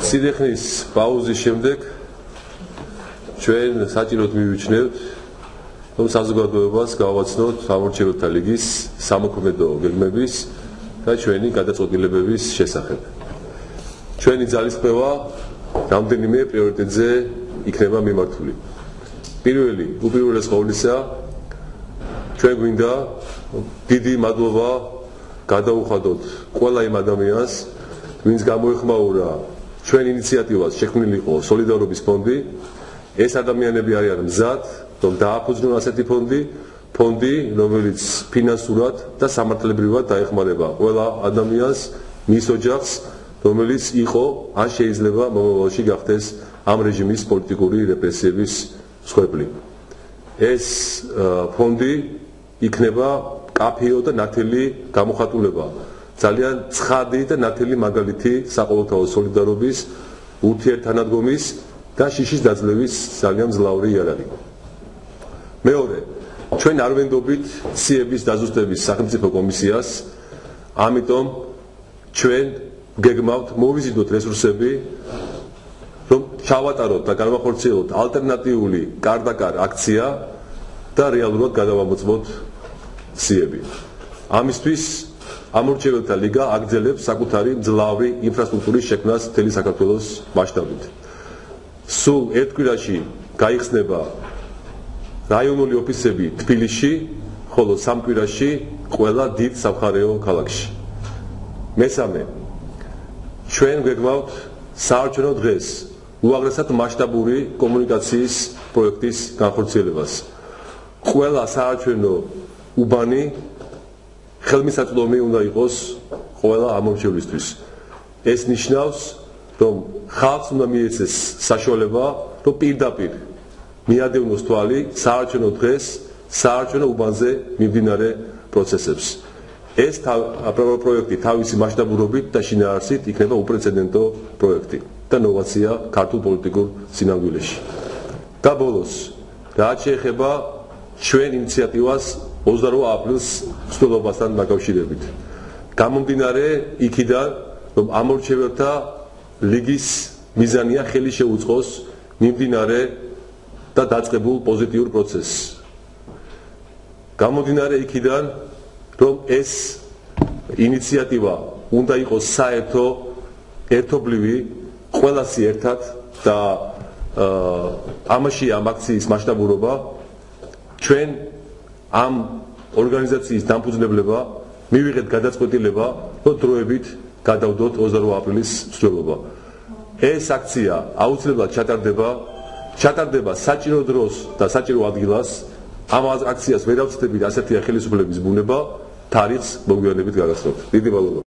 სიდეხნის პაუზის შემდეგ ჩვენ საჭიროდ მივიჩნევთ რომ საზოგადოებას გავაცნოთ ამორჩეველთა ლიგის სამოქმედო გეგმების და ჩვენი გადაწყვეტილებების შესახებ. ჩვენი ძალისხმევა რამდენიმე პრიორიტეტზე იქნება მიმართული. პირველი, უპირველეს ყოვლისა, ჩვენ გვინდა დიდი მადლობა გადაუხადოთ ყველა იმ ადამიანს, ვინც გამოეხმაურა ჩვენ ინიციატივას შექმნილი იყო სოლიდარობის ფონდი. ეს ადამიანები არიან მზად, რომ დააფუძნონ ასეთი ფონდი, რომელიც ფინანსურად და სამართლებრივად დაეხმარება ყველა ადამიანს, მის ოჯახს, რომელიც იყო ან შეიძლება მომავალში გახდეს ამ რეჟიმის პოლიტიკური რეპრესიების მსხვერპლი. ეს ფონდი იქნება კაფეო და ნათელი გამოხატულება, ძალიან ცხადი და ნათელი მაგალითი საყოველთაო სოლიდარობის, ურთიერთთანადგომის და შიშის დაძლევის ძალიან მძლავრი იარაღი. მეორე, ჩვენ არ ვენდობით ციების დაზუსტების სახელმწიფო კომისიას, ამიტომ ჩვენ გეგმავთ მოვიზიდოთ რესურსები, რომ ჩავატაროთ და განვახორციელოთ ალტერნატიული კარ-და-კარ აქცია და რეალურად გადავამოწმოთ ციები. ამისთვის ამორჩეველთა ლიგა აგრძელებს საკუთარი მძლავრი ინფრასტრუქტურის შექმნას მთელი საქართველოს მასშტაბით. სულ ერთ კვირაში გაიხსნება რაიონული ოფისები თბილისში, ხოლო სამ კვირაში ყველა დიდ სამხარეო ქალაქში. მესამე, ჩვენ გვეგმავთ საარჩევნო დღეს უაღრესად მასშტაბური კომუნიკაციის პროექტის განხორციელებას. ყველა საარჩევნო უბანი ხელმისაწვდომი უნდა იყოს ყველა ამორჩევლისთვის. ეს ნიშნავს, რომ ხალხს უნდა მიეცეს საშუალება, რომ პირდაპირ მიადევნოს თვალი საარჩევნო დღეს, საარჩევნო უბანზე მიმდინარე პროცესებს. ეს პროექტი თავისი მასშტაბურობით და შინაარსით იქნება უპრეცედენტო პროექტი და ნოვაცია ქართულ პოლიტიკურ სინამდვილეში. და ბოლოს, რაც შეეხება ჩვენ ინიციატივას 28 აპრილს მსვლელობასთან დაკავშირებით. გამომდინარე იქიდან, რომ ამორჩეველთა ლიგის მიზანია ხელი შეუწყოს მიმდინარე და დაწყებულ პოზიტიურ პროცესს. გამომდინარე იქიდან, რომ ეს ინიციატივა უნდა იყოს საერთო, ერთობლივი, ყველასი ერთად და ამაში ამ აქციის მასშტაბურობა, ჩვენ ამ ორგანიზაციის დამფუძნებლება მივიღეთ გადაწყვეტილება, რომ დროებით გადავდოთ 28 აპრილის მსვლელობა. ეს აქცია აუცილებლად ჩატარდება საჭირო დროს და საჭირო ადგილას. ამ აქციას ვერ ავწდებით ასეთია ხელისუფლების ბუნება, თარიღს მოგვიანებით გაგახსოვთ. დიდი მადლობა.